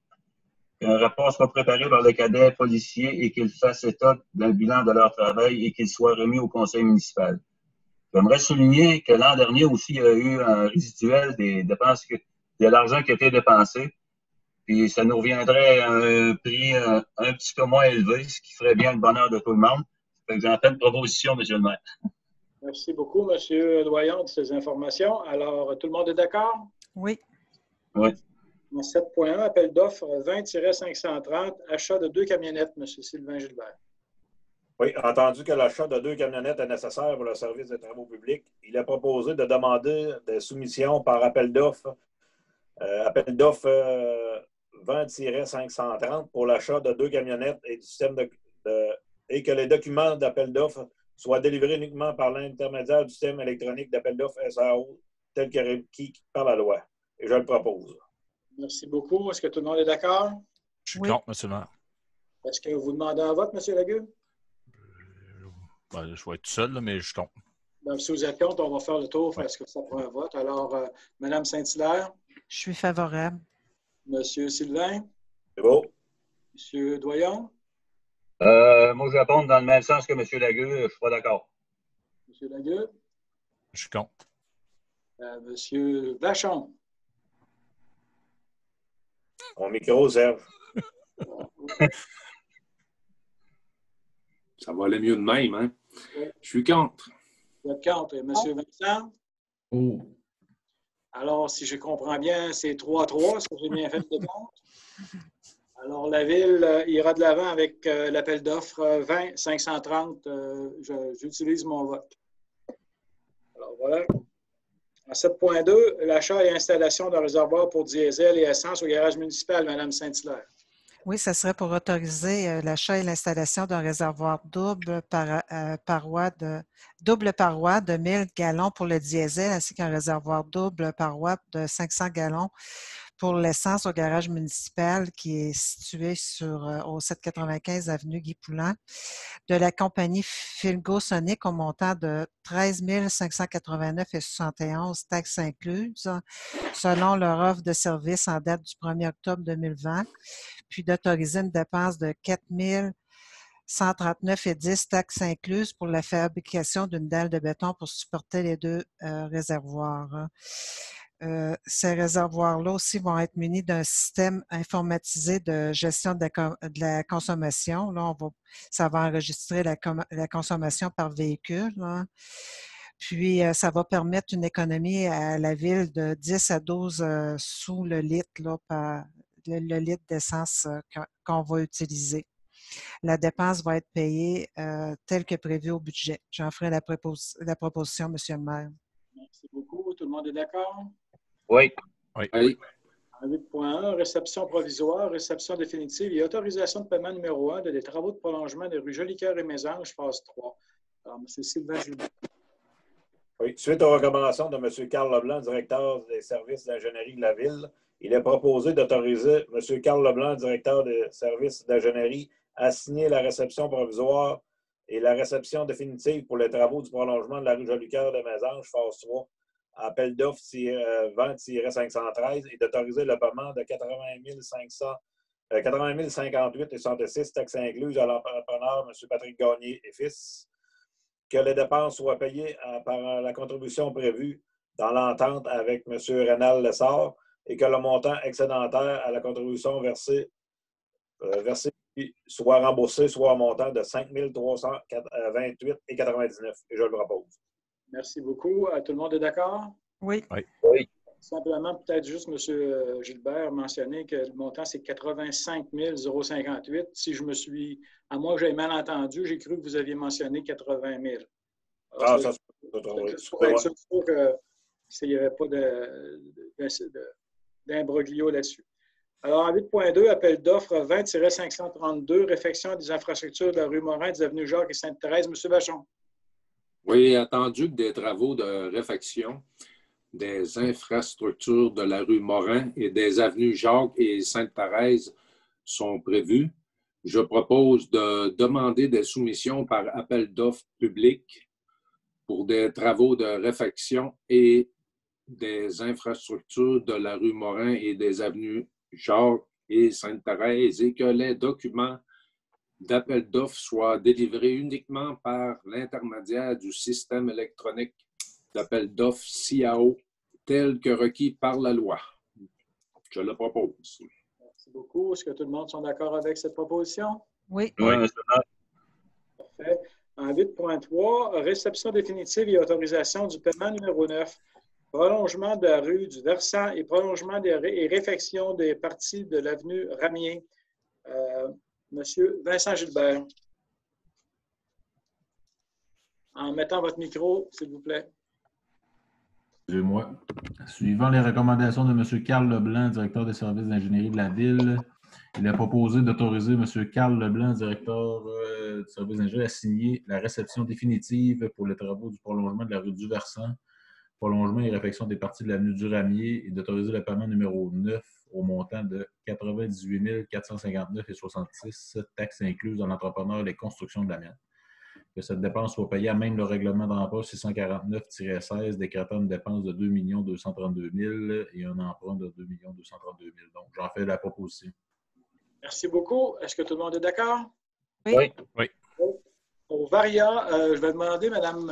Qu'un rapport soit préparé par le cadet policier et qu'il fasse état d'un bilan de leur travail et qu'il soit remis au conseil municipal. J'aimerais souligner que l'an dernier aussi, il y a eu un résiduel des dépenses, de l'argent qui a été dépensé. Puis ça nous reviendrait à un prix un petit peu moins élevé, ce qui ferait bien le bonheur de tout le monde. J'en fais une proposition, M. le maire. Merci beaucoup, M. Doyon, de ces informations. Alors, tout le monde est d'accord? Oui. Oui. 7.1, appel d'offres 20-530, achat de 2 camionnettes, M. Sylvain Gilbert. Oui, entendu que l'achat de 2 camionnettes est nécessaire pour le service des travaux publics, il est proposé de demander des soumissions par appel d'offres. Appel d'offres 20-530 pour l'achat de 2 camionnettes et du système et que les documents d'appel d'offres soient délivrés uniquement par l'intermédiaire du système électronique d'appel d'offres SAO tel que requis par la loi. Et je le propose. Merci beaucoup. Est-ce que tout le monde est d'accord? Je suis contre, M. le maire. Est-ce que vous demandez un vote, M. Lagueux? Je vais être tout seul, là, mais je suis contre. Donc, si vous êtes contre, on va faire le tour. Est-ce que ça prend un vote? Alors, Mme Saint-Hilaire? Je suis favorable. M. Sylvain? C'est beau. M. Doyon? Moi, je réponds dans le même sens que M. Lagueux. Je ne suis pas d'accord. M. Lagueux? Je suis contre. M. Vachon? Mon micro, Serge. Ça va aller mieux de même, hein? Oui. Je suis contre. Vous êtes contre. Et M. Vincent? Oh. Alors, si je comprends bien, c'est 3-3. Est-ce que j'ai bien fait le compte? Alors, la Ville ira de l'avant avec l'appel d'offres 20-530. J'utilise mon vote. Alors, voilà. En 7.2, l'achat et installation d'un réservoir pour diesel et essence au garage municipal, Mme Saint-Hilaire. Oui, ça serait pour autoriser l'achat et l'installation d'un réservoir double paroi de 1000 gallons pour le diesel, ainsi qu'un réservoir double paroi de 500 gallons pour l'essence au garage municipal qui est situé au 795 avenue Guy-Poulin de la compagnie Philgo-Sonic au montant de 13 589,71 taxes incluses, selon leur offre de service en date du 1er octobre 2020, puis d'autoriser une dépense de 4 139,10 taxes incluses pour la fabrication d'une dalle de béton pour supporter les deux réservoirs. Ces réservoirs-là aussi vont être munis d'un système informatisé de gestion de la consommation. Là, ça va enregistrer la consommation par véhicule. Là. Puis, ça va permettre une économie à la ville de 10 à 12 sous le litre, là, le litre d'essence qu'on va utiliser. La dépense va être payée telle que prévue au budget. J'en ferai la proposition, M. le maire. Merci beaucoup. Tout le monde est d'accord? Oui. Oui. Oui. 8.1, réception provisoire, réception définitive et autorisation de paiement numéro 1 des travaux de prolongement des rues Jolicoeur et Mésange, phase 3. Alors, M. Sylvain Gilbert. Oui. Suite aux recommandations de M. Carl Leblanc, directeur des services d'ingénierie de la Ville, il est proposé d'autoriser M. Carl Leblanc, directeur des services d'ingénierie, à signer la réception provisoire et la réception définitive pour les travaux du prolongement de la rue Jolicoeur de Mésange, phase 3, appel d'offres 20-513 et d'autoriser le paiement de 80 058,66 taxes incluses à l'entrepreneur M. Patrick Gagné et fils, que les dépenses soient payées par la contribution prévue dans l'entente avec M. Rénal Lessard et que le montant excédentaire à la contribution versée soit remboursé, soit un montant de 5 328,99. Et je le propose. Merci beaucoup. Tout le monde est d'accord? Oui. Oui. Simplement, peut-être juste, M. Gilbert mentionner que le montant, c'est 85 058. Si je me suis, à moins que j'aie mal entendu, j'ai cru que vous aviez mentionné 80 000. Alors, ça c'est pour être sûr qu'il n'y avait pas d'imbroglio là-dessus. Alors, en 8.2, appel d'offres 20-532, réfection des infrastructures de la rue Morin, des avenues Jacques et Sainte-Thérèse. M. Vachon. Oui, attendu que des travaux de réfection des infrastructures de la rue Morin et des avenues Jacques et Sainte-Thérèse sont prévus, je propose de demander des soumissions par appel d'offres public pour des travaux de réfection et des infrastructures de la rue Morin et des avenues Jacques et Sainte-Thérèse et que les documents d'appel d'offres soient délivrés uniquement par l'intermédiaire du système électronique d'appel d'offres CIAO tel que requis par la loi. Je le propose. Merci beaucoup. Est-ce que tout le monde est d'accord avec cette proposition? Oui. Oui. Parfait. En 8.3, réception définitive et autorisation du paiement numéro 9. Prolongement de la rue du Versant et prolongement et réfection des parties de l'avenue Ramier. Monsieur Vincent Gilbert. En mettant votre micro, s'il vous plaît. Excusez-moi. Suivant les recommandations de M. Carl Leblanc, directeur des services d'ingénierie de la Ville, il est proposé d'autoriser M. Carl Leblanc, directeur du service d'ingénierie, à signer la réception définitive pour les travaux du prolongement de la rue du Versant, prolongement et réfection des parties de l'avenue du Ramier et d'autoriser le paiement numéro 9 au montant de 98 459,66 taxes incluses dans l'entrepreneur des constructions de l'amiante. Que cette dépense soit payée à même le règlement d'emprunt 649-16 décrétant une dépense de 2 232 000 et un emprunt de 2 232 000. Donc, j'en fais la proposition. Merci beaucoup. Est-ce que tout le monde est d'accord? Oui. Oui. Au Varia, je vais demander, Mme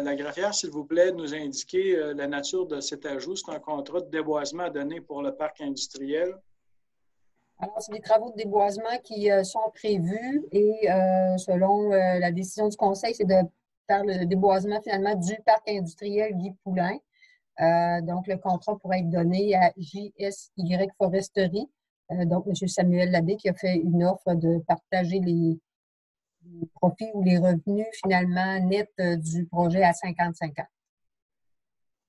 Lagraffière, s'il vous plaît, de nous indiquer la nature de cet ajout. C'est un contrat de déboisement à donner pour le parc industriel. Alors, c'est des travaux de déboisement qui sont prévus et selon la décision du Conseil, c'est de faire le déboisement finalement du parc industriel Guy Poulin. Donc, le contrat pourrait être donné à JSY Foresterie. Donc, M. Samuel Labbé qui a fait une offre de partager les profits ou les revenus finalement nets du projet à 50-50.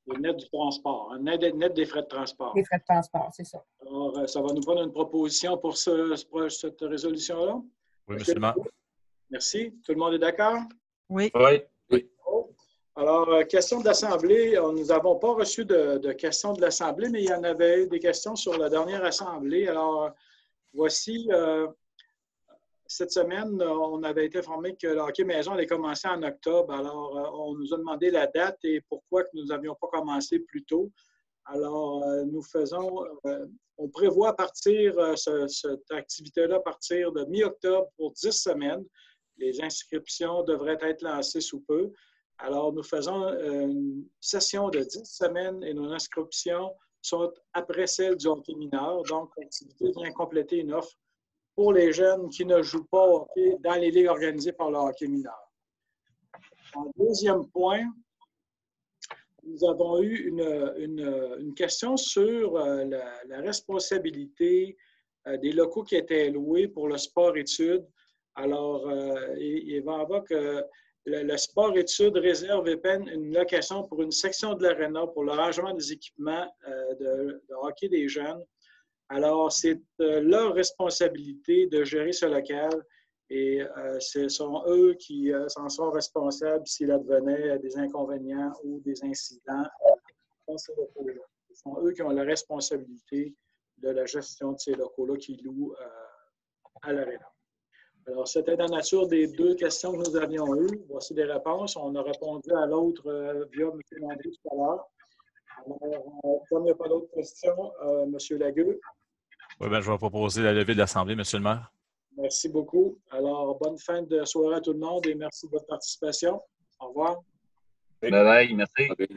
Le net du transport, un net des frais de transport. Les frais de transport, c'est ça. Alors, ça va nous prendre une proposition pour cette résolution-là? Oui, monsieur le maire. Merci. Tout le monde est d'accord? Oui. Oui. Oui. Alors, questions de l'Assemblée. Nous n'avons pas reçu de questions de l'Assemblée, mais il y en avait des questions sur la dernière Assemblée. Alors, voici, cette semaine, on avait été informé que le hockey maison allait commencer en octobre. Alors, on nous a demandé la date et pourquoi que nous n'avions pas commencé plus tôt. Alors, on prévoit partir cette activité-là à partir de mi-octobre pour 10 semaines. Les inscriptions devraient être lancées sous peu. Alors, nous faisons une session de 10 semaines et nos inscriptions sont après celles du hockey mineur. Donc, l'activité vient compléter une offre pour les jeunes qui ne jouent pas au hockey dans les ligues organisées par le hockey mineur. En deuxième point, nous avons eu une question sur la responsabilité des locaux qui étaient loués pour le sport-études. Alors, il va y avoir que le sport-études réserve et peine une location pour une section de l'aréna pour le rangement des équipements de hockey des jeunes. Alors, c'est leur responsabilité de gérer ce local et ce sont eux qui s'en sont responsables s'il advenait des inconvénients ou des incidents dans ces locaux-là. Ce sont eux qui ont la responsabilité de la gestion de ces locaux-là qui louent à l'aréna. Alors, c'était la nature des deux questions que nous avions eues. Voici des réponses. On a répondu à l'autre via M. Landry tout à l'heure. Alors, comme il n'y a pas d'autres questions, M. Lagueux. Oui, bien, je vais proposer la levée de l'Assemblée, M. le maire. Merci beaucoup. Alors, bonne fin de soirée à tout le monde et merci de votre participation. Au revoir. Bye bye, merci. Okay.